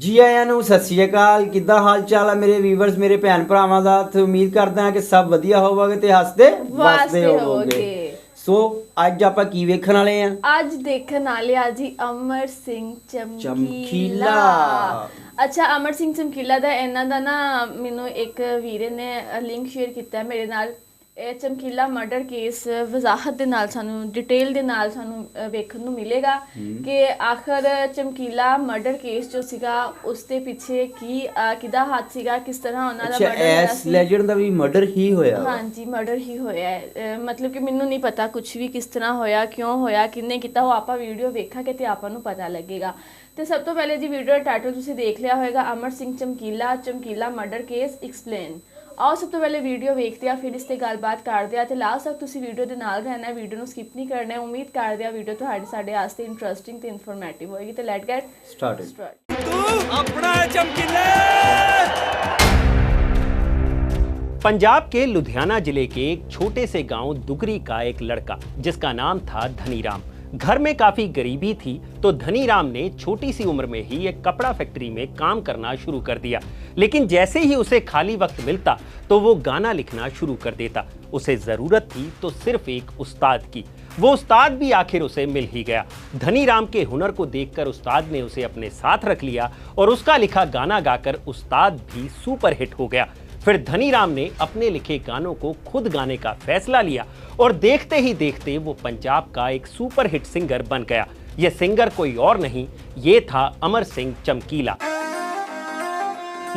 जी आया ਨੂੰ ਸਤਿ ਸ਼੍ਰੀ ਅਕਾਲ। ਕਿੱਦਾਂ ਹਾਲ ਚਾਲ ਆ ਮੇਰੇ ਵੀਵਰਸ, ਮੇਰੇ ਭੈਣ ਭਰਾਵਾਂ ਦਾ। ਤੇ ਉਮੀਦ ਕਰਦਾ ਹਾਂ ਕਿ ਸਭ ਵਧੀਆ ਹੋਵੋਗੇ ਤੇ ਹੱਸਦੇ ਵਸਦੇ ਹੋਵੋਗੇ। ਸੋ ਅੱਜ ਆਪਾਂ ਕੀ ਵੇਖਣ ਵਾਲੇ ਆ? ਅੱਜ ਦੇਖਣ ਵਾਲੇ ਆ ਜੀ ਅਮਰ ਸਿੰਘ ਚਮਕੀਲਾ। ਅੱਛਾ, ਅਮਰ ਸਿੰਘ ਚਮਕੀਲਾ ਦਾ ਇਹਨਾਂ ਦਾ ਨਾ ਮੈਨੂੰ ਇੱਕ ਵੀਰੇ ਨੇ ਲਿੰਕ ਸ਼ੇਅਰ ਕੀਤਾ ਮੇਰੇ ਨਾਲ। ਇਹ ਚਮਕੀਲਾ ਮਰਡਰ ਕੇਸ ਵਜ਼ਾਹਤ ਦੇ ਨਾਲ ਸਾਨੂੰ ਡਿਟੇਲ ਦੇ ਨਾਲ ਸਾਨੂੰ ਵੇਖਣ ਨੂੰ ਮਿਲੇਗਾ ਕਿ ਆਖਰ ਚਮਕੀਲਾ ਮਰਡਰ ਕੇਸ ਜੋ ਸੀਗਾ ਉਸ ਦੇ ਪਿੱਛੇ ਕਿਹਦਾ ਹੱਥ ਸੀਗਾ, ਕਿਸ ਤਰ੍ਹਾਂ ਉਹਨਾਂ ਦਾ ਮਰਡਰ ਹੋਇਆ ਸੀ। ਲੈਜੈਂਡ ਦਾ ਵੀ ਮਰਡਰ ਹੀ ਹੋਇਆ। ਹਾਂਜੀ, ਮਰਡਰ ਹੀ ਹੋਇਆ ਹੈ। ਮਤਲਬ ਕਿ ਮੈਨੂੰ ਨਹੀਂ ਪਤਾ ਕੁਝ ਵੀ ਕਿਸ ਤਰ੍ਹਾਂ ਹੋਇਆ, ਕਿਉਂ ਹੋਇਆ, ਕਿੰਨੇ ਕੀਤਾ, ਉਹ ਆਪਾਂ ਵੀਡੀਓ ਵੇਖਾਂਗੇ ਤੇ ਆਪਾਂ ਨੂੰ ਪਤਾ ਲੱਗੇਗਾ। ਤੇ ਸਭ ਤੋਂ ਪਹਿਲੇ ਜੀ ਵੀਡੀਓ ਦਾ ਟਾਈਟਲ ਤੁਸੀਂ ਦੇਖ ਲਿਆ ਹੋਵੇਗਾ, Amar Singh Chamkila murder case explain. ਆਓ ਸਭ ਤੋਂ ਪਹਿਲੇ ਵੀਡੀਓ ਵੇਖਦੇ ਆ, ਫਿਰ ਇਸ ਤੇ ਗੱਲਬਾਤ ਕਰਦੇ ਆ ਤੇ ਲਾਸਟ ਤੱਕ ਤੁਸੀਂ ਵੀਡੀਓ ਦੇ ਨਾਲ ਰਹਿਣਾ, ਵੀਡੀਓ ਨੂੰ ਸਕਿਪ ਨਹੀਂ ਕਰਨਾ। ਉਮੀਦ ਕਰਦੇ ਆ ਵੀਡੀਓ ਸਾਡੇ ਵਾਸਤੇ ਇੰਟਰਸਟਿੰਗ ਤੇ ਇਨਫੋਰਮੇਟਿਵ ਹੋਏਗੀ। ਤੇ ਲੈਟ ਗੈਟ स्टार्ट। तू अपना चमकीले। पंजाब के लुधियाना जिले के एक छोटे से गांव दुगरी का एक लड़का जिसका नाम था धनीराम। घर में काफी गरीबी थी तो धनीराम ने छोटी सी उम्र में ही एक कपड़ा फैक्ट्री में काम करना शुरू कर दिया। लेकिन जैसे ही उसे खाली वक्त मिलता तो वो गाना लिखना शुरू कर देता। उसे जरूरत थी तो सिर्फ एक उस्ताद की। वो उस्ताद भी आखिर उसे मिल ही गया। धनीराम के हुनर को देखकर उस्ताद ने उसे अपने साथ रख लिया और उसका लिखा गाना गाकर उस्ताद भी सुपर हिट हो गया। फिर धनीराम ने अपने लिखे गानों को खुद गाने का फैसला लिया और देखते ही देखते वो पंजाब का एक सुपर हिट सिंगर बन गया। ये सिंगर कोई और नहीं, ये था अमर सिंह चमकीला।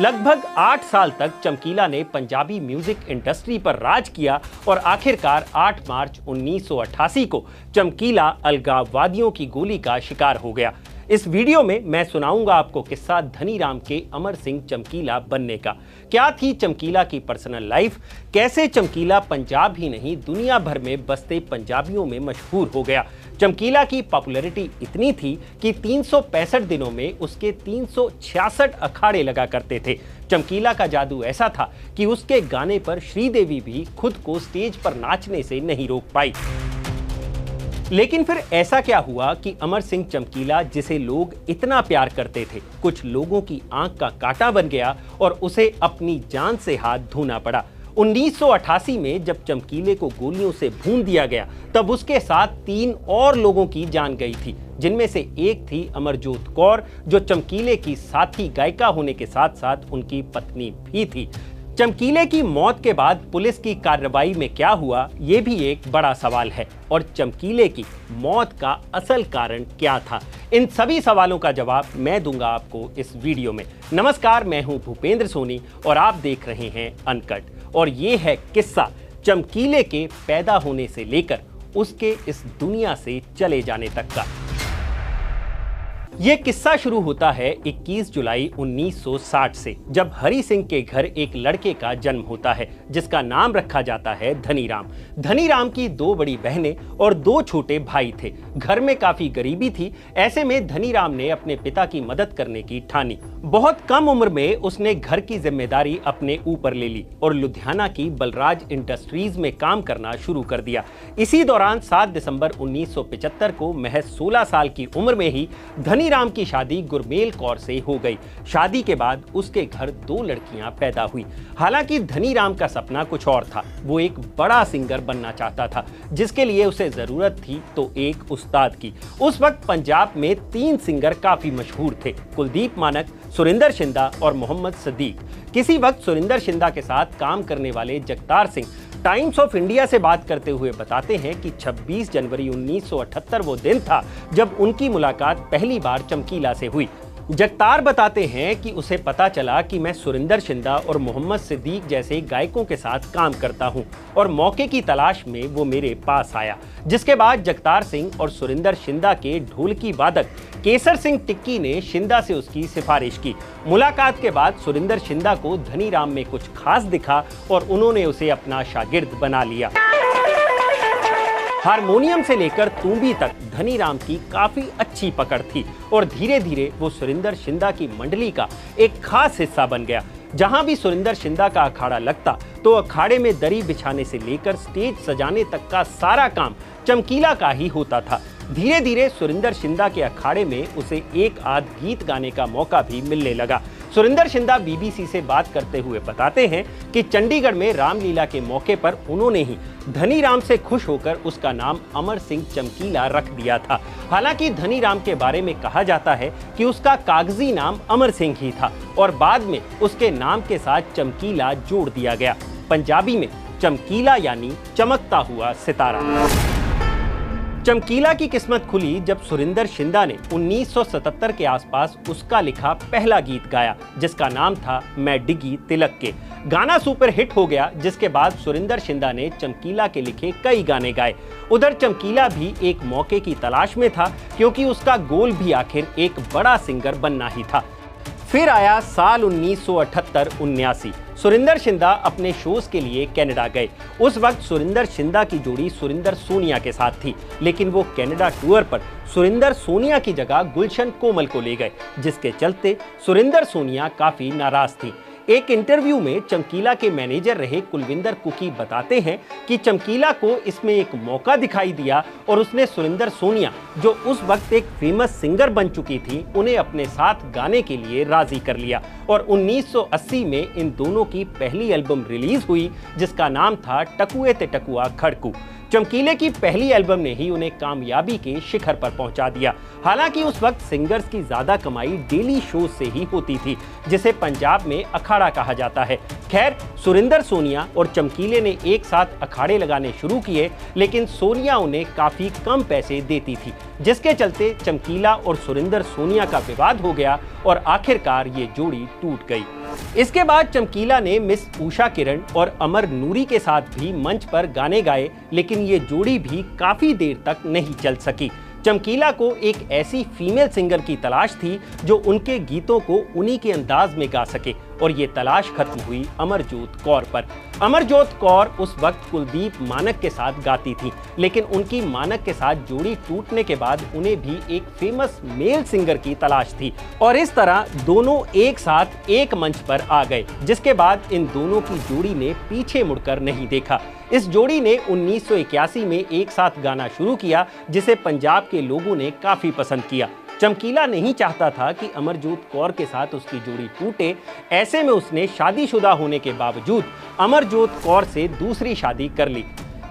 लगभग 8 साल तक चमकीला ने पंजाबी म्यूजिक इंडस्ट्री पर राज किया और आखिरकार 8 मार्च 1988 को चमकीला अलगाववादियों की गोली का शिकार हो गया। इस वीडियो में मैं सुनाऊंगा आपको किस्सा धनीराम के अमर सिंह चमकीला बनने का। क्या थी चमकीला की पर्सनल लाइफ, कैसे चमकीला पंजाब ही नहीं दुनिया भर में बसते पंजाबियों में मशहूर हो गया। चमकीला की पॉपुलैरिटी इतनी थी कि 365 दिनों में उसके 366 अखाड़े लगा करते थे। चमकीला का जादू ऐसा था कि उसके गाने पर श्रीदेवी भी खुद को स्टेज पर नाचने से नहीं रोक पाई। लेकिन फिर ऐसा क्या हुआ कि अमर सिंह चमकीला, जिसे लोग इतना प्यार करते थे, कुछ लोगों की आंख का कांटा बन गया और उसे अपनी जान से हाथ धोना पड़ा। 1988 में जब चमकीले को गोलियों से भून दिया गया तब उसके साथ 3 और लोगों की जान गई थी, जिनमें से एक थी अमरजोत कौर, जो चमकीले की साथी गायिका होने के साथ साथ उनकी पत्नी भी थी। चमकीले की मौत के बाद पुलिस की कार्रवाई में क्या हुआ, ये भी एक बड़ा सवाल है। और चमकीले की मौत का असल कारण क्या था, इन सभी सवालों का जवाब मैं दूंगा आपको इस वीडियो में। नमस्कार, मैं हूं भूपेंद्र सोनी और आप देख रहे हैं अनकट। और ये है किस्सा चमकीले के पैदा होने से लेकर उसके इस दुनिया से चले जाने तक का। ये किस्सा शुरू होता है 21 जुलाई 1960 से, जब हरि सिंह के घर एक लड़के का जन्म होता है जिसका नाम रखा जाता है धनीराम। धनीराम की 2 बड़ी बहनें और 2 छोटे भाई थे। घर में काफी गरीबी थी, ऐसे में धनीराम ने अपने पिता की मदद करने की ठानी। बहुत कम उम्र में उसने घर की जिम्मेदारी अपने ऊपर ले ली और लुधियाना की बलराज इंडस्ट्रीज में काम करना शुरू कर दिया। इसी दौरान 7 दिसंबर 1975 को महज 16 साल की उम्र में ही धनीराम की शादी गुरमेल कौर से हो गई। शादी के बाद उसके घर 2 लड़कियां पैदा हुई। हालांकि धनीराम का सपना कुछ और था, वो एक बड़ा सिंगर बनना चाहता था, जिसके लिए उसे जरूरत थी तो एक उस्ताद की। उस वक्त पंजाब में 3 सिंगर काफी मशहूर थे, कुलदीप मानक, सुरिंदर शिंदा और मोहम्मद सदीक। किसी वक्त सुरिंदर शिंदा के साथ काम करने वाले Jagtar Singh times of India से बात करते हुए बताते हैं कि 26 जनवरी 1978 वो दिन था जब उनकी मुलाकात पहली बार चमकीला से हुई। जगतार बताते हैं कि उसे पता चला कि मैं सुरिंदर शिंदा और मोहम्मद सिद्दीक जैसे गायकों के साथ काम करता हूं और मौके की तलाश में वो मेरे पास आया। जिसके बाद जगतार सिंह और सुरिंदर शिंदा के ढोलकी वादक केसर सिंह टिक्की ने शिंदा से उसकी सिफारिश की। मुलाकात के बाद सुरिंदर शिंदा को धनीराम में कुछ खास दिखा और उन्होंने उसे अपना शागिर्द बना लिया। हारमोनियम से लेकर तूंबी तक धनीराम की काफी अच्छी पकड़ थी और धीरे धीरे वो सुरिंदर शिंदा की मंडली का एक खास हिस्सा बन गया। जहां भी सुरिंदर शिंदा का अखाड़ा लगता तो अखाड़े में दरी बिछाने से लेकर स्टेज सजाने तक का सारा काम चमकीला का ही होता था। धीरे धीरे सुरिंदर शिंदा के अखाड़े में उसे एक आध गीत गाने का मौका भी मिलने लगा। सुरिंदर शिंदा बीबीसी से बात करते हुए बताते हैं कि चंडीगढ़ में रामलीला के मौके पर उन्होंने ही धनी राम से खुश होकर उसका नाम अमर सिंह चमकीला रख दिया था। हालांकि धनी राम के बारे में कहा जाता है कि उसका कागजी नाम अमर सिंह ही था और बाद में उसके नाम के साथ चमकीला जोड़ दिया गया। पंजाबी में चमकीला यानी चमकता हुआ सितारा। चमकीला की किस्मत खुली जब सुरिंदर शिंदा ने 1977 के आसपास उसका लिखा पहला गीत गाया, जिसका नाम था मैं डिगी तिलक के। गाना सुपर हिट हो गया, जिसके बाद सुरिंदर शिंदा ने चमकीला के लिखे कई गाने गाए। उधर चमकीला भी एक मौके की तलाश में था, क्योंकि उसका गोल भी आखिर एक बड़ा सिंगर बनना ही था। फिर आया साल 1978-79। सुरिंदर शिंदा अपने शोज के लिए कनाडा गए। उस वक्त सुरिंदर शिंदा की जोड़ी सुरिंदर सोनिया के साथ थी, लेकिन वो कनाडा टूर पर सुरिंदर सोनिया की जगह गुलशन कोमल को ले गए, जिसके चलते सुरिंदर सोनिया काफी नाराज थी। एक इंटरव्यू में चमकीला के मैनेजर रहे कुलविंदर कुकी बताते हैं कि चमकीला को इसमें एक मौका दिखाई दिया और उसने सुरिंदर सोनिया, जो उस वक्त एक फेमस सिंगर बन चुकी थी, उन्हें अपने साथ गाने के लिए राजी कर लिया और 1980 में इन दोनों की पहली एल्बम रिलीज हुई, जिसका नाम था टकुए ते टकुआ खड़कू। चमकीले की पहली एल्बम ने ही उन्हें कामयाबी के शिखर पर पहुंचा दिया। हालांकि उस वक्त सिंगर्स की ज्यादा कमाई डेली शो से ही होती थी, जिसे पंजाब में अखाड़ा कहा जाता है। खैर, सुरिंदर सोनिया और चमकीले ने एक साथ अखाड़े लगाने शुरू किए, लेकिन सोनिया उन्हें काफी कम पैसे देती थी, जिसके चलते चमकीला और सुरिंदर सोनिया का विवाद हो गया और आखिरकार ये जोड़ी टूट गई। इसके बाद चमकीला ने मिस उषा किरण और अमर नूरी के साथ भी मंच पर गाने गाए, लेकिन ये जोड़ी भी काफी देर तक नहीं चल सकी। चमकीला को एक ऐसी फीमेल सिंगर की तलाश थी जो उनके गीतों को उन्हीं के अंदाज में गा सके, और ये तलाश खत्म हुई अमरजोत कौर पर। अमरजोत कौर उस वक्त कुलदीप मानक के साथ गाती थी, लेकिन उनकी मानक के साथ जोड़ी टूटने के बाद उन्हें भी एक फेमस मेल सिंगर की तलाश थी, और इस तरह दोनों एक साथ एक मंच पर आ गए, जिसके बाद इन दोनों की जोड़ी ने पीछे मुड़कर नहीं देखा। इस जोड़ी ने 1981 में एक साथ गाना शुरू किया, जिसे पंजाब के लोगों ने काफी पसंद किया। चमकीला नहीं चाहता था कि अमरजोत कौर के साथ उसकी जोड़ी टूटे। ऐसे में उसने शादीशुदा होने के बावजूद अमरजोत कौर से दूसरी शादी कर ली।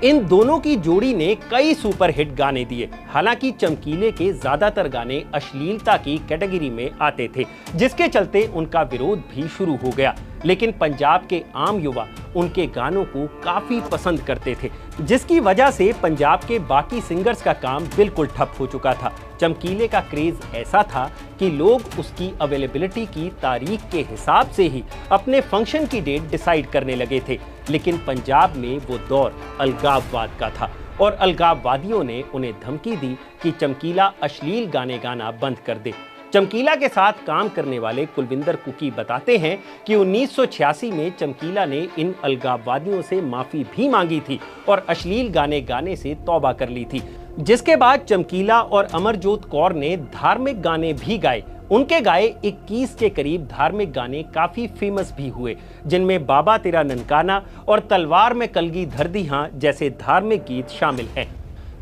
इन दोनों की जोड़ी ने कई सुपरहिट गाने दिए। हालांकि चमकीले के ज्यादातर गाने अश्लीलता की कैटेगरी में आते थे, जिसके चलते उनका विरोध भी शुरू हो गया। लेकिन पंजाब के आम युवा उनके गानों को काफी पसंद करते थे, जिसकी वजह से पंजाब के बाकी सिंगर्स का काम बिल्कुल ठप हो चुका था। चमकीले का क्रेज ऐसा था कि लोग उसकी अवेलेबिलिटी की तारीख के हिसाब से ही अपने फंक्शन की डेट डिसाइड करने लगे थे। लेकिन पंजाब में वो दौर अलगाववाद का था और अलगाववादियों ने उन्हें धमकी दी कि चमकीला अश्लील गाने गाना बंद कर दे। चमकीला के साथ काम करने वाले कुलविंदर कुकी बताते हैं कि 1986 में चमकीला ने इन अलगाववादियों से माफी भी मांगी थी और अश्लील गाने गाने से तौबा कर ली थी, जिसके बाद चमकीला और अमरजोत कौर ने धार्मिक गाने भी गाए। उनके गाए 21 के करीब धार्मिक गाने काफी फेमस भी हुए, जिनमें बाबा तेरा ननकाना और तलवार में कलगी धर दी हां जैसे धार्मिक गीत शामिल हैं।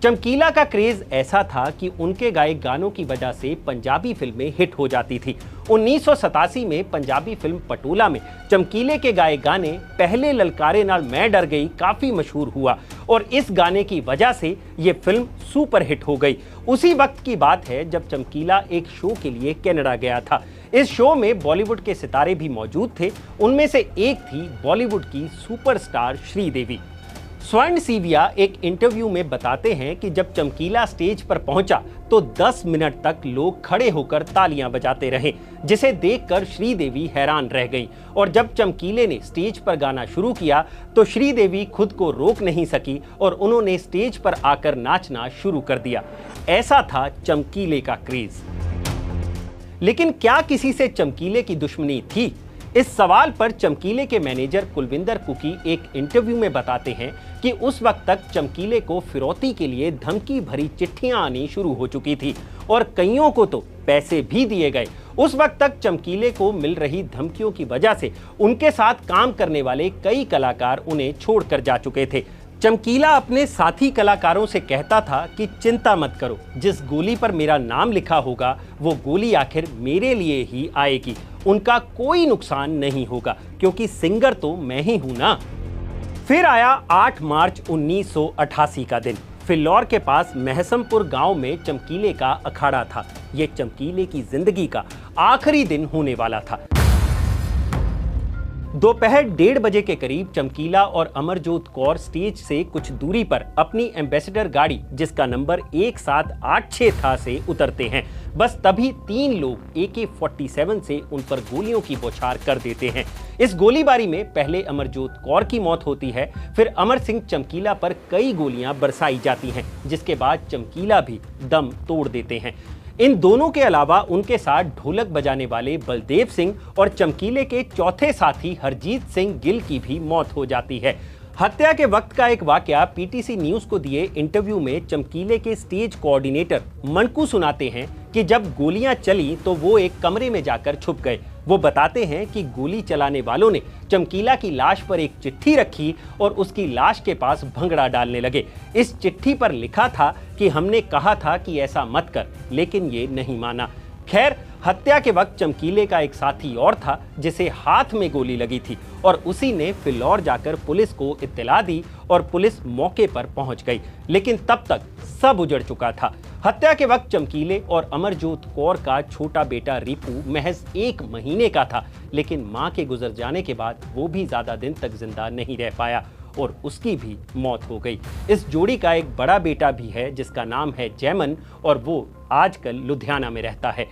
चमकीला का क्रेज ऐसा था कि उनके गाए गानों की वजह से पंजाबी फिल्में हिट हो जाती थी। 1987 में पंजाबी फिल्म पटोला में चमकीले के गाए गाने पहले ललकारे नाल मैं डर गई काफी मशहूर हुआ और इस गाने की वजह से ये फिल्म सुपर हिट हो गई। उसी वक्त की बात है जब चमकीला एक शो के लिए कनाडा गया था। इस शो में बॉलीवुड के सितारे भी मौजूद थे। उनमें से एक थी बॉलीवुड की सुपरस्टार श्रीदेवी। स्वर्ण सीविया एक इंटरव्यू में बताते हैं कि जब चमकीला स्टेज पर पहुंचा तो 10 मिनट तक लोग खड़े होकर तालियां बजाते रहे, जिसे देखकर श्रीदेवी हैरान रह गई। और जब चमकीले ने स्टेज पर गाना शुरू किया तो श्रीदेवी खुद को रोक नहीं सकी और उन्होंने स्टेज पर आकर नाचना शुरू कर दिया। ऐसा था चमकीले का क्रेज। लेकिन क्या किसी से चमकीले की दुश्मनी थी? इस सवाल पर चमकीले के मैनेजर कुलविंदर कुकी एक इंटरव्यू में बताते हैं कि उस वक्त तक चमकीले को फिरौती के लिए धमकी भरी चिट्ठियां आनी शुरू हो चुकी थी और कईयों को तो पैसे भी दिए गए। उस वक्त तक चमकीले को मिल रही धमकियों की वजह से उनके साथ काम करने वाले कई कलाकार उन्हें छोड़कर जा चुके थे। चमकीला अपने साथी कलाकारों से कहता था कि चिंता मत करो, जिस गोली पर मेरा नाम लिखा होगा वो गोली आखिर मेरे लिए ही आएगी, उनका कोई नुकसान नहीं होगा क्योंकि सिंगर तो मैं ही हूं ना। फिर आया 8 मार्च 1988 का दिन। फिल्लौर के पास महसमपुर गांव में चमकीले का अखाड़ा था। यह चमकीले की जिंदगी का आखिरी दिन होने वाला था। दोपहर 1:30 बजे के करीब चमकीला और अमरजोत कौर स्टेज से कुछ दूरी पर अपनी एम्बेसडर गाड़ी, जिसका नंबर 1786 था, से उतरते हैं। बस तभी 3 लोग AK-47 से उन पर गोलियों की बौछार कर देते हैं। इस गोलीबारी में पहले अमरजोत कौर की मौत होती है, फिर अमर सिंह चमकीला पर कई गोलियां बरसाई जाती हैं, जिसके बाद चमकीला भी दम तोड़ देते हैं। इन दोनों के अलावा उनके साथ ढोलक बजाने वाले बलदेव सिंह और चमकीले के चौथे साथी हरजीत सिंह गिल की भी मौत हो जाती है। हत्या के वक्त का एक वाकया पीटीसी न्यूज़ को दिए इंटरव्यू में चमकीले के स्टेज कोऑर्डिनेटर मनकू सुनाते हैं कि जब गोलियां चली तो वो एक कमरे में जाकर छुप गए। वो बताते हैं कि गोली चलाने वालों ने चमकीला की लाश पर एक चिट्ठी रखी और उसकी लाश के पास भंगड़ा डालने लगे। इस चिट्ठी पर लिखा था कि हमने कहा था कि ऐसा मत कर, लेकिन ये नहीं माना। खैर, हत्या के वक्त चमकीले का एक साथी और था जिसे हाथ में गोली लगी थी और उसी ने फिल्लौर जाकर पुलिस को इत्तला दी और पुलिस मौके पर पहुंच गई, लेकिन तब तक सब उजड़ चुका था। हत्या के वक्त चमकीले और अमरजोत कौर का छोटा बेटा रिपू महज 1 महीने का था, लेकिन मां के गुजर जाने के बाद वो भी ज्यादा दिन तक जिंदा नहीं रह पाया और उसकी भी मौत हो गई। इस जोड़ी का एक बड़ा बेटा भी है जिसका नाम है जैमन और वो आजकल लुधियाना में रहता है।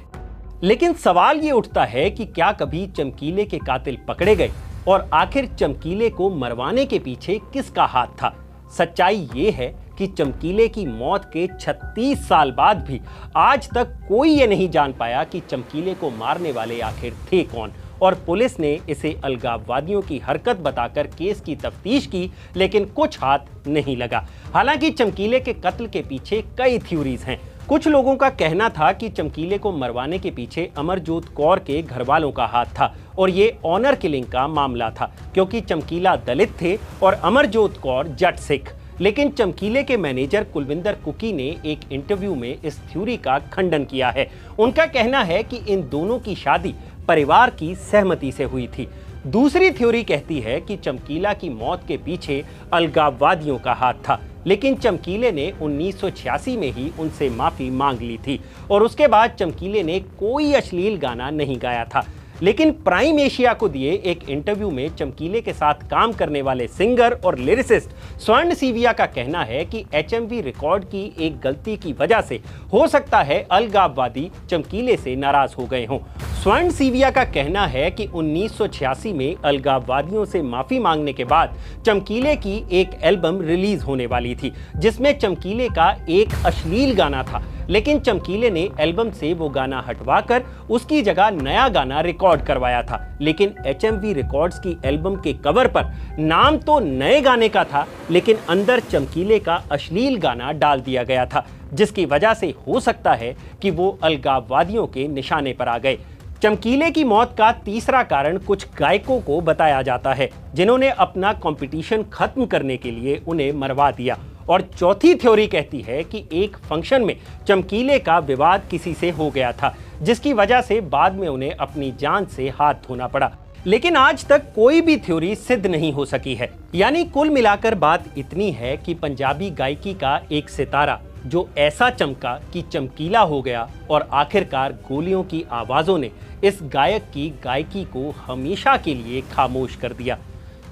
लेकिन सवाल ये उठता है कि क्या कभी चमकीले के कातिल पकड़े गए और आखिर चमकीले को मरवाने के पीछे किसका हाथ था? सच्चाई ये है कि चमकीले की मौत के 36 साल बाद भी आज तक कोई ये नहीं जान पाया कि चमकीले को मारने वाले आखिर थे कौन, और पुलिस ने इसे अलगाववादियों की हरकत बताकर केस की तफ्तीश की, लेकिन कुछ हाथ नहीं लगा। हालांकि चमकीले के कत्ल के पीछे कई थ्योरीज हैं। कुछ लोगों का कहना था कि चमकीले को मरवाने के पीछे अमरजोत कौर के घर वालों का हाथ था और ये ऑनर किलिंग का मामला था, क्योंकि चमकीला दलित थे और अमरजोत कौर जट सिख। लेकिन चमकीले के मैनेजर कुलविंदर कुकी ने एक इंटरव्यू में इस थ्योरी का खंडन किया है। उनका कहना है कि इन दोनों की शादी परिवार की सहमति से हुई थी। दूसरी थ्योरी कहती है कि चमकीला की मौत के पीछे अलगाववादियों का हाथ था, लेकिन चमकीले ने 1986 में ही उनसे माफी मांग ली थी और उसके बाद चमकीले ने कोई अश्लील गाना नहीं गाया था। लेकिन प्राइम एशिया को दिए एक इंटरव्यू में चमकीले के साथ काम करने वाले सिंगर और लिरिसिस्ट स्वर्ण सीविया का कहना है कि HMV रिकॉर्ड की एक गलती की वजह से हो सकता है अलगाववादी चमकीले से नाराज हो गए हों। स्वर्ण सीविया का कहना है कि 1986 में अलगाववादियों से माफी मांगने के बाद चमकीले की एक एल्बम रिलीज होने वाली थी जिसमें चमकीले का एक अश्लील गाना था, लेकिन चमकीले ने एल्बम से वो गाना हटवाकर उसकी जगह नया गाना रिकॉर्ड करवाया था। लेकिन HMV रिकॉर्ड्स की एल्बम के कवर पर नाम तो नए गाने का था, लेकिन अंदर चमकीले का अश्लील गाना डाल दिया गया था, जिसकी वजह से हो सकता है कि वो अलगाववादियों के निशाने पर आ गए। चमकीले की मौत का तीसरा कारण कुछ गायकों को बताया जाता है जिन्होंने अपना कंपटीशन खत्म करने के लिए उन्हें मरवा दिया। और चौथी थ्योरी कहती है कि एक फंक्शन में चमकीले का विवाद किसी से हो गया था, जिसकी वजह से बाद में उन्हें अपनी जान से हाथ धोना पड़ा। लेकिन आज तक कोई भी थ्योरी सिद्ध नहीं हो सकी है। यानी कुल मिलाकर बात इतनी है कि पंजाबी गायकी का एक सितारा जो ऐसा चमका कि चमकीला हो गया और आखिरकार गोलियों की आवाज़ों ने इस गायक की गायकी को हमेशा के लिए खामोश कर दिया।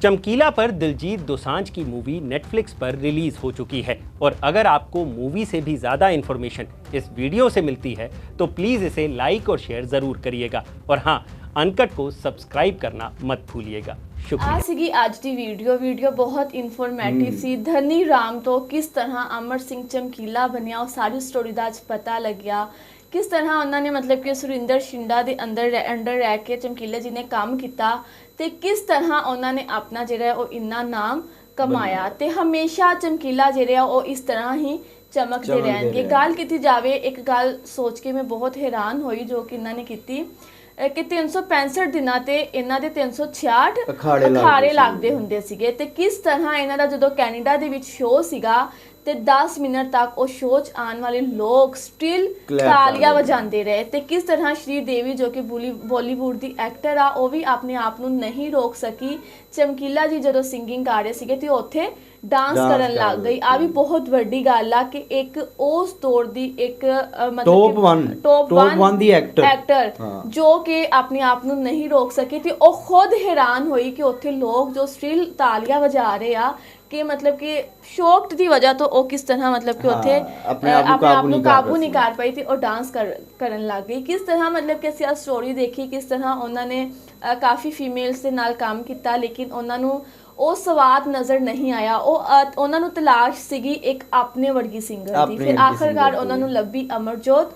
चमकीला पर दिलजीत दोसांझ की मूवी नेटफ्लिक्स पर रिलीज हो चुकी है और अगर आपको मूवी से भी ज़्यादा इन्फॉर्मेशन इस वीडियो से मिलती है तो प्लीज़ इसे लाइक और शेयर ज़रूर करिएगा और हाँ, अनकट को सब्सक्राइब करना मत भूलिएगा। शुक्रिया। ਸੀਗੀ ਅੱਜ ਦੀ ਵੀਡੀਓ ਬਹੁਤ ਇਨਫੋਰਮੇਟਿਵ ਸੀ। ਧਨੀ ਰਾਮ ਤੋਂ ਕਿਸ ਤਰ੍ਹਾਂ ਅਮਰ ਸਿੰਘ ਚਮਕੀਲਾ ਬਣਿਆ ਉਹ ਸਾਰੀ ਸਟੋਰੀ ਦਾ ਅੱਜ ਪਤਾ ਲੱਗਿਆ। किस तरह उन्होंने मतलब कि सुरिंदर शिंडा के अंदर रह के चमकीले जी ने काम किया तो किस तरह उन्होंने अपना जो इन्ना नाम कमाया तो हमेशा चमकीला जो इस तरह ही चमकते रहेंगे। गल की जाए एक गल सोच के मैं बहुत हैरान हुई जो कि इन्होंने की ਕਿ 365 ਦਿਨਾਂ ਤੇ ਇਹਨਾਂ ਦੇ 366 ਅਖਾੜੇ ਲੱਗਦੇ ਹੁੰਦੇ ਸੀਗੇ ਤੇ ਕਿਸ ਤਰ੍ਹਾਂ ਇਹਨਾਂ ਦਾ ਜਦੋਂ ਕੈਨੇਡਾ ਦੇ ਵਿੱਚ ਸ਼ੋਅ ਸੀਗਾ ਤੇ 10 ਮਿੰਟ ਤੱਕ ਉਹ ਸ਼ੋਅ 'ਚ ਆਉਣ ਵਾਲੇ ਲੋਕ ਸਟਿਲ ਤਾਲੀਆਂ ਵਜਾਉਂਦੇ ਰਹੇ ਤੇ ਕਿਸ ਤਰ੍ਹਾਂ ਸ਼੍ਰੀ ਦੇਵੀ ਜੋ ਕਿ ਬਾਲੀਵੁੱਡ ਦੀ ਐਕਟਰ ਆ ਉਹ ਵੀ ਆਪਣੇ ਆਪ ਨੂੰ ਨਹੀਂ ਰੋਕ ਸਕੀ। ਚਮਕੀਲਾ ਜੀ ਜਦੋਂ ਸਿੰਗਿੰਗ ਕਰ ਰਹੇ ਸੀਗੇ ਤੇ ਉੱਥੇ ਡਾਂਸ ਕਰਨ ਲੱਗ ਗਈ। ਆ ਵੀ ਬਹੁਤ ਵੱਡੀ ਗੱਲ ਆ ਕਿ ਇੱਕ ਉਸ ਦੌਰ ਦੀ ਇੱਕ ਮਤਲਬ ਟੌਪ 1 ਦੀ ਐਕਟਰ ਜੋ ਕਿ ਆਪਣੇ ਆਪ ਨੂੰ ਨਹੀਂ ਰੋਕ ਸਕੀ ਤੇ ਉਹ ਖੁਦ ਹੈਰਾਨ ਹੋਈ ਕਿ ਉੱਥੇ ਲੋਕ ਜੋ ਸਟਿਲ ਤਾਲੀਆਂ ਵਜਾ ਰਹੇ ਆ ਕਿ ਮਤਲਬ ਕਿ ਸ਼ੌਕ ਦੀ ਵਜ੍ਹਾ ਤੋਂ ਉਹ ਕਿਸ ਤਰ੍ਹਾਂ ਮਤਲਬ ਕਿ ਉੱਥੇ ਆਪਣੇ ਆਪ ਨੂੰ ਕਾਬੂ ਨਹੀਂ ਕਰ ਪਾਈ ਤੇ ਉਹ ਡਾਂਸ ਕਰਨ ਲੱਗ ਗਈ। ਕਿਸ ਤਰ੍ਹਾਂ ਮਤਲਬ ਕਿ ਅਸੀਂ ਆ ਸਟੋਰੀ ਦੇਖੀ ਕਿਸ ਤਰ੍ਹਾਂ ਉਹਨਾਂ ਨੇ ਕਾਫੀ ਫੀਮੇਲਸ ਦੇ ਨਾਲ ਕੰਮ ਕੀਤਾ ਲੇਕਿਨ ਉਹਨਾਂ ਨੂੰ ਉਹ ਸਵਾਦ ਨਜ਼ਰ ਨਹੀਂ ਆਇਆ। ਉਹਨਾਂ ਨੂੰ ਤਲਾਸ਼ ਸੀਗੀ ਇੱਕ ਆਪਣੇ ਵਰਗੀ ਸਿੰਗਰ ਦੀ। ਫਿਰ ਆਖਰਕਾਰ ਉਹਨਾਂ ਨੂੰ ਲੱਭੀ ਅਮਰਜੋਤ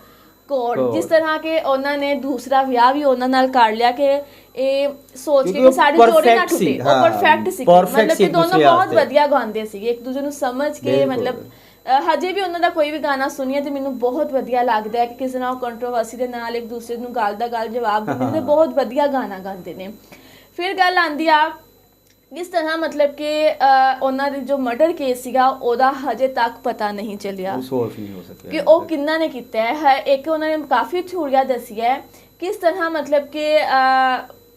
ਕੌਰ। ਜਿਸ ਤਰ੍ਹਾਂ ਕਿ ਉਹਨਾਂ ਨੇ ਦੂਸਰਾ ਵਿਆਹ ਵੀ ਉਹਨਾਂ ਨਾਲ ਕਰ ਲਿਆ ਕਿ ਇਹ ਸੋਚ ਕੇ ਕਿ ਸਾਡੀ ਜੋੜੀ ਨਾ ਟੁੱਟੇ। ਉਹ ਪਰਫੈਕਟ ਸੀ ਮਤਲਬ ਕਿ ਦੋਨੋਂ ਬਹੁਤ ਵਧੀਆ ਗਾਉਂਦੇ ਸੀਗੇ ਇੱਕ ਦੂਜੇ ਨੂੰ ਸਮਝ ਕੇ। ਮਤਲਬ ਹਜੇ ਵੀ ਉਹਨਾਂ ਦਾ ਕੋਈ ਵੀ ਗਾਣਾ ਸੁਣੀਏ ਤੇ ਮੈਨੂੰ ਬਹੁਤ ਵਧੀਆ ਲੱਗਦਾ ਹੈ ਕਿ ਕਿਸੇ ਨਾਲ ਕੰਟਰੋਵਰਸੀ ਦੇ ਨਾਲ ਇੱਕ ਦੂਸਰੇ ਨੂੰ ਗੱਲ ਦਾ ਗੱਲ ਜਵਾਬ ਦਿੰਦੇ ਤੇ ਬਹੁਤ ਵਧੀਆ ਗਾਣਾ ਗਾਉਂਦੇ ਨੇ। ਫਿਰ ਗੱਲ ਆਉਂਦੀ ਆ ਇਸ ਤਰ੍ਹਾਂ ਮਤਲਬ ਕਿ ਉਹਨਾਂ ਦੇ ਜੋ ਮਰਡਰ ਕੇਸ ਸੀਗਾ ਉਹਦਾ ਹਜੇ ਤੱਕ ਪਤਾ ਨਹੀਂ ਚੱਲਿਆ ਕਿ ਉਹ ਕਿੰਨਾ ਨੇ ਕੀਤਾ ਹੈ। ਇੱਕ ਉਹਨਾਂ ਨੇ ਕਾਫੀ ਥਿਊਰੀਆਂ ਦੱਸੀਆਂ ਹੈ ਕਿਸ ਤਰ੍ਹਾਂ ਮਤਲਬ ਕਿ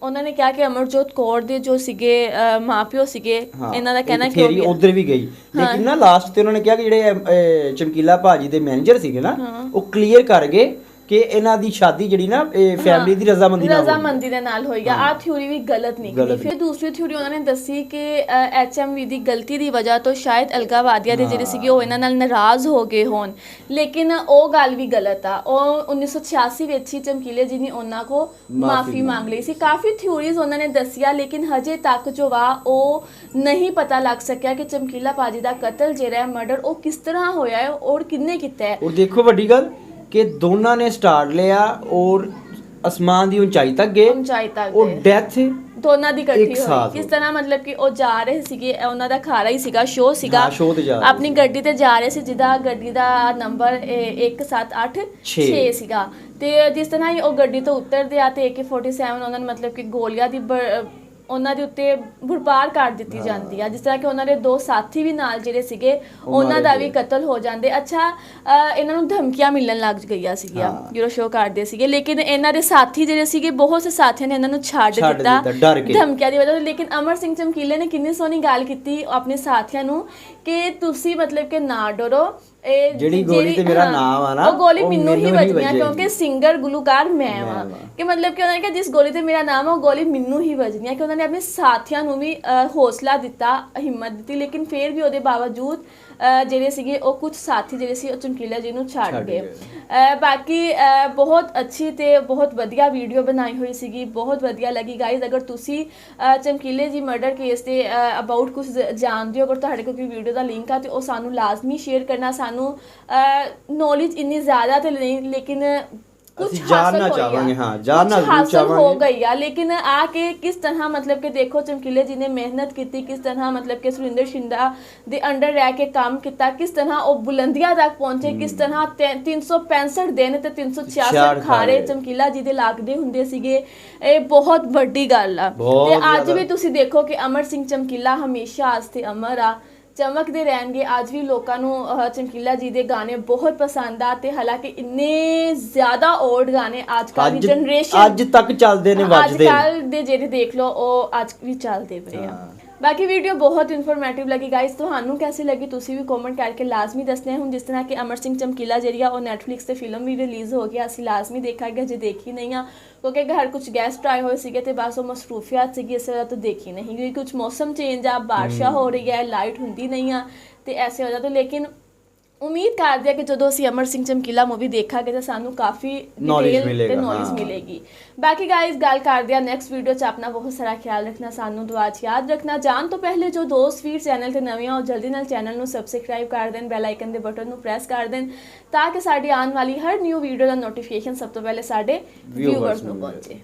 ਉਹਨਾਂ ਨੇ ਕਿਹਾ ਕਿ ਅਮਰਜੋਤ ਕੌਰ ਦੇ ਜੋ ਸੀਗੇ ਮਾਪਿਓ ਸੀਗੇ ਇਹਨਾਂ ਦਾ ਕਹਿਣਾ ਕਿ ਥਿਊਰੀ ਉਧਰ ਵੀ ਗਈ ਲੇਕਿਨ ਨਾ ਲਾਸਟ ਤੇ ਉਹਨਾਂ ਨੇ ਕਿਹਾ ਕਿ ਜਿਹੜੇ ਚਮਕੀਲਾ ਭਾਜੀ ਦੇ ਮੈਨੇਜਰ ਸੀਗੇ ਨਾ ਉਹ ਕਲੀਅਰ ਕਰ ਗਏ ਕਿ ਇਹਨਾਂ ਦੀ ਸ਼ਾਦੀ ਜਿਹੜੀ ਨਾ ਫੈਮਿਲੀ ਦੀ ਰਜ਼ਾਮੰਦੀ ਦੇ ਨਾਲ ਹੋਈ ਆ। ਆ ਥਿਊਰੀ ਵੀ ਗਲਤ ਨਿਕਲੀ। ਫਿਰ ਦੂਸਰੀ ਥਿਊਰੀ ਉਹਨਾਂ ਨੇ ਦੱਸੀ ਕਿ HMV ਦੀ ਗਲਤੀ ਦੀ ਵਜ੍ਹਾ ਤੋਂ ਸ਼ਾਇਦ ਅਲਗਾ ਵਾਦੀਆ ਦੇ ਜਿਹੜੇ ਸੀਗੇ ਉਹ ਇਹਨਾਂ ਨਾਲ ਨਾਰਾਜ਼ ਹੋ ਗਏ ਹੋਣ ਲੇਕਿਨ ਉਹ ਗੱਲ ਵੀ ਗਲਤ ਆ। ਉਹ 1986 ਵਿੱਚ ਹੀ ਚਮਕੀਲੇ ਜੀ ਨੇ ਉਹਨਾਂ ਕੋ ਮਾਫੀ ਮੰਗ ਲਈ ਸੀ। ਕਾਫੀ ਥਿਊਰੀਜ਼ ਉਹਨਾਂ ਨੇ ਦੱਸੀਆਂ ਲੇਕਿਨ ਹਜੇ ਤੱਕ ਜੋ ਵਾ ਉਹ ਨਹੀਂ ਪਤਾ ਲੱਗ ਸਕਿਆ ਕਿ ਚਮਕੀਲਾ ਭਾਜੀ ਦਾ ਕਤਲ ਜਿਹੜਾ ਮਰਡਰ ਉਹ ਕਿਸ ਤਰ੍ਹਾਂ ਹੋਇਆ ਹੈ ਔਰ ਕਿੰਨੇ ਕੀਤਾ ਹੈ। ਔਰ ਦੇਖੋ ਵੱਡੀ ਗੱਲ ਕਿ ਦੋਨਾਂ ਨੇ ਸਟਾਰਟ ਲਿਆ ਔਰ ਅਸਮਾਨ ਦੀ ਉਚਾਈ ਤੱਕ ਗਏ ਔਰ ਡੈਥ ਦੋਨਾਂ ਦੀ ਇਕੱਠੀ ਹੋਈ। ਕਿਸ ਤਰ੍ਹਾਂ ਮਤਲਬ ਕਿ ਉਹ ਜਾ ਰਹੇ ਸੀਗੇ ਉਹਨਾਂ ਦਾ ਖਾਰਾ ਹੀ ਸੀਗਾ ਸ਼ੋਅ ਸੀਗਾ ਆਪਣੀ ਗੱਡੀ ਤੇ ਜਾ ਰਹੇ ਸੀ ਜਿਹਦਾ ਗੱਡੀ ਦਾ ਨੰਬਰ 1786 ਸੀਗਾ ਤੇ ਜਿਸ ਤਰ੍ਹਾਂ ਹੀ ਉਹ ਗੱਡੀ ਤੋਂ ਉਤਰਦੇ ਆ ਤੇ AK-47 ਉਹਨਾਂ ਨੇ ਮਤਲਬ ਕਿ ਗੋਲੀਆਂ ਦੀ ਉਹਨਾਂ ਦੇ ਉੱਤੇ ਬੁਰਬਾਰ ਕਰ ਦਿੱਤੀ ਜਾਂਦੀ ਆ। ਜਿਸ ਤਰ੍ਹਾਂ ਕਿ ਉਹਨਾਂ ਦੇ 2 ਸਾਥੀ ਵੀ ਨਾਲ ਜਿਹੜੇ ਸੀਗੇ ਉਹਨਾਂ ਦਾ ਵੀ ਕਤਲ ਹੋ ਜਾਂਦੇ। ਅੱਛਾ ਇਹਨਾਂ ਨੂੰ ਧਮਕੀਆਂ ਮਿਲਣ ਲੱਗ ਗਈਆਂ ਸੀਗੀਆਂ ਜਦੋਂ ਸ਼ੋਅ ਕਰਦੇ ਸੀਗੇ ਲੇਕਿਨ ਇਹਨਾਂ ਦੇ ਸਾਥੀ ਜਿਹੜੇ ਸੀਗੇ ਬਹੁਤ ਸੇ ਸਾਥੀਆਂ ਨੇ ਇਹਨਾਂ ਨੂੰ ਛੱਡ ਦਿੱਤਾ ਧਮਕੀਆਂ ਦੀ ਵਜ੍ਹਾ ਤੋਂ। ਲੇਕਿਨ ਅਮਰ ਸਿੰਘ ਚਮਕੀਲੇ ਨੇ ਕਿੰਨੀ ਸੋਹਣੀ ਗੱਲ ਕੀਤੀ ਆਪਣੇ ਸਾਥੀਆਂ ਨੂੰ ਕਿ ਤੁਸੀਂ ਮਤਲਬ ਕਿ ਨਾ ਡਰੋ ਜਿਹੜੀ ਗੋਲੀ ਤੇ ਮੇਰਾ ਨਾਮ ਆ ਨਾ ਉਹ ਗੋਲੀ ਮੈਨੂੰ ਹੀ ਵੱਜਣੀ ਆ ਕਿਉਂਕਿ ਸਿੰਗਰ ਗੁਲੂਕਾਰ ਮੈਂ ਆ ਕਿ ਮਤਲਬ ਕਿ ਉਹਨਾਂ ਨੇ ਕਿਹਾ ਜਿਸ ਗੋਲੀ ਤੇ ਮੇਰਾ ਨਾਮ ਆ ਉਹ ਗੋਲੀ ਮੈਨੂੰ ਹੀ ਵੱਜਣੀ ਆ ਕਿ ਉਹਨਾਂ ਨੇ ਆਪਣੇ ਸਾਥੀਆਂ ਨੂੰ ਵੀ ਹੌਸਲਾ ਦਿੱਤਾ ਹਿੰਮਤ ਦਿੱਤੀ ਲੇਕਿਨ ਫਿਰ ਵੀ ਉਹਦੇ ਬਾਵਜੂਦ ਜਿਹੜੇ ਸੀਗੇ ਉਹ ਕੁਝ ਸਾਥੀ ਜਿਹੜੇ ਸੀ ਉਹ ਚਮਕੀਲਾ ਜੀ ਨੂੰ ਛੱਡ ਗਏ। ਬਾਕੀ ਬਹੁਤ ਅੱਛੀ ਤੇ ਬਹੁਤ ਵਧੀਆ ਵੀਡੀਓ ਬਣਾਈ ਹੋਈ ਸੀਗੀ ਬਹੁਤ ਵਧੀਆ ਲੱਗੀ ਗਾਈਜ਼। ਅਗਰ ਤੁਸੀਂ ਚਮਕੀਲੇ ਜੀ ਮਰਡਰ ਕੇਸ ਦੇ ਅਬਾਊਟ ਕੁਝ ਜਾਣਦੇ ਹੋ ਅਗਰ ਤੁਹਾਡੇ ਕੋਲ ਕੋਈ ਵੀਡੀਓ ਦਾ ਲਿੰਕ ਆ ਤੇ ਉਹ ਸਾਨੂੰ ਲਾਜ਼ਮੀ ਸ਼ੇਅਰ ਕਰਨਾ। ਸਾਨੂੰ ਨੌਲੇਜ ਇੰਨੀ ਜ਼ਿਆਦਾ ਤੇ ਨਹੀਂ ਲੇਕਿਨ ਕੁਝ ਜਾਨਣਾ ਚਾਹਾਂਗੇ ਜਾਨਣਾ ਚਾਹਾਂਗੇ ਹੋ ਗਈ ਆ ਲੇਕਿਨ ਆ ਕੇ ਕਿਸ ਤਰ੍ਹਾਂ ਮਤਲਬ ਕਿ ਦੇਖੋ ਚਮਕੀਲੇ ਜੀ ਨੇ ਮਿਹਨਤ ਕੀਤੀ ਕਿਸ ਤਰ੍ਹਾਂ ਮਤਲਬ ਕਿ ਸੁਰਿੰਦਰ ਸ਼ਿੰਦਾ ਦੇ ਅੰਡਰ ਰਹਿ ਕੇ ਕੰਮ ਕੀਤਾ ਕਿਸ ਤਰ੍ਹਾਂ ਉਹ ਬੁਲੰਦੀਆਂ ਤੱਕ ਪਹੁੰਚੇ ਕਿਸ ਤਰ੍ਹਾਂ 365 ਦਿਨ ਤੇ 366 ਖਾਰੇ ਚਮਕੀਲਾ ਜੀ ਦੇ ਲੱਗਦੇ ਹੁੰਦੇ ਸੀਗੇ। ਇਹ ਬਹੁਤ ਵੱਡੀ ਗੱਲ ਆ ਤੇ ਅੱਜ ਵੀ ਤੁਸੀਂ ਦੇਖੋ ਕਿ ਅਮਰ ਸਿੰਘ ਚਮਕੀਲਾ ਹਮੇਸ਼ਾ ਵਾਸਤੇ ਅਮਰ ਆ ਚਮਕਦੇ ਰਹਿਣਗੇ। ਅੱਜ ਵੀ ਲੋਕਾਂ ਨੂੰ ਚਮਕੀਲਾ ਜੀ ਦੇ ਗਾਣੇ ਬਹੁਤ ਪਸੰਦ ਆ ਤੇ ਹਾਲਾਂਕਿ ਇੰਨੇ ਜ਼ਿਆਦਾ ਓਲਡ ਗਾਣੇ ਅੱਜ ਕੱਲ੍ਹ ਦੀ ਜਨਰੇਸ਼ਨ ਅੱਜ ਤੱਕ ਚੱਲਦੇ ਨੇ ਵੱਜਦੇ ਅੱਜ ਕੱਲ੍ਹ ਦੇ ਜਿਹੜੇ ਦੇਖ ਲਓ ਉਹ ਅੱਜ ਵੀ ਚੱਲਦੇ ਪਏ ਆ। ਬਾਕੀ ਵੀਡੀਓ ਬਹੁਤ ਇਨਫੋਰਮੇਟਿਵ ਲੱਗੀ ਗਾਇਸ ਤੁਹਾਨੂੰ ਕੈਸੀ ਲੱਗੀ ਤੁਸੀਂ ਵੀ ਕਮੈਂਟ ਕਰਕੇ ਲਾਜ਼ਮੀ ਦੱਸਣਾ। ਹੁਣ ਜਿਸ ਤਰ੍ਹਾਂ ਕਿ ਅਮਰ ਸਿੰਘ ਚਮਕੀਲਾ ਜਿਹੜੀ ਆ ਉਹ ਨੈਟਫਲਿਕਸ ਤੇ ਫਿਲਮ ਵੀ ਰਿਲੀਜ਼ ਹੋ ਗਿਆ ਅਸੀਂ ਲਾਜ਼ਮੀ ਦੇਖਾਂਗੇ ਜੇ ਦੇਖੀ ਨਹੀਂ ਆ ਕਿਉਂਕਿ ਘਰ ਕੁਝ ਗੈਸਟ ਆਏ ਹੋਏ ਸੀਗੇ ਤੇ ਬਸ ਉਹ ਮਸਰੂਫੀਅਤ ਸੀਗੀ ਇਸ ਵਜ੍ਹਾ ਤੋਂ ਦੇਖੀ ਨਹੀਂ ਕਿਉਂਕਿ ਕੁਝ ਮੌਸਮ ਚੇਂਜ ਆ ਬਾਰਿਸ਼ਾਂ ਹੋ ਰਹੀ ਹੈ ਲਾਈਟ ਹੁੰਦੀ ਨਹੀਂ ਆ ਤੇ ਐਸੇ ਵਜ੍ਹਾ ਤੋਂ ਲੇਕਿਨ ਉਮੀਦ ਕਰਦੇ ਆ ਕਿ ਜਦੋਂ ਅਸੀਂ ਅਮਰ ਸਿੰਘ ਚਮਕੀਲਾ ਮੂਵੀ ਦੇਖਾਂਗੇ ਤਾਂ ਸਾਨੂੰ ਕਾਫੀ ਨੌਲੇਜ ਮਿਲੇਗੀ। ਬਾਕੀ ਗਾਇਜ਼ ਗੱਲ ਕਰਦੇ ਆ ਨੈਕਸਟ ਵੀਡੀਓ 'ਚ ਆਪਣਾ ਬਹੁਤ ਸਾਰਾ ਖਿਆਲ ਰੱਖਣਾ ਸਾਨੂੰ ਦੁਆ 'ਚ ਯਾਦ ਰੱਖਣਾ। ਜਾਣ ਤੋਂ ਪਹਿਲੇ ਜੋ ਦੋਸਤ ਵੀਰ ਚੈਨਲ ਤੇ ਨਵੇਂ ਆ ਉਹ ਜਲਦੀ ਨਾਲ ਚੈਨਲ ਨੂੰ ਸਬਸਕ੍ਰਾਈਬ ਕਰ ਦੇਣ ਬੈਲ ਆਈਕਨ ਦੇ ਬਟਨ ਨੂੰ ਪ੍ਰੈਸ ਕਰ ਦੇਣ ਤਾਂ ਕਿ ਸਾਡੀ ਆਉਣ ਵਾਲੀ ਹਰ ਨਿਊ ਵੀਡੀਓ ਦਾ ਨੋਟੀਫਿਕੇਸ਼ਨ ਸਭ ਤੋਂ ਪਹਿਲੇ ਸਾਡੇ ਵਿਊਅਰਸ ਨੂੰ ਪਹੁੰਚੇ।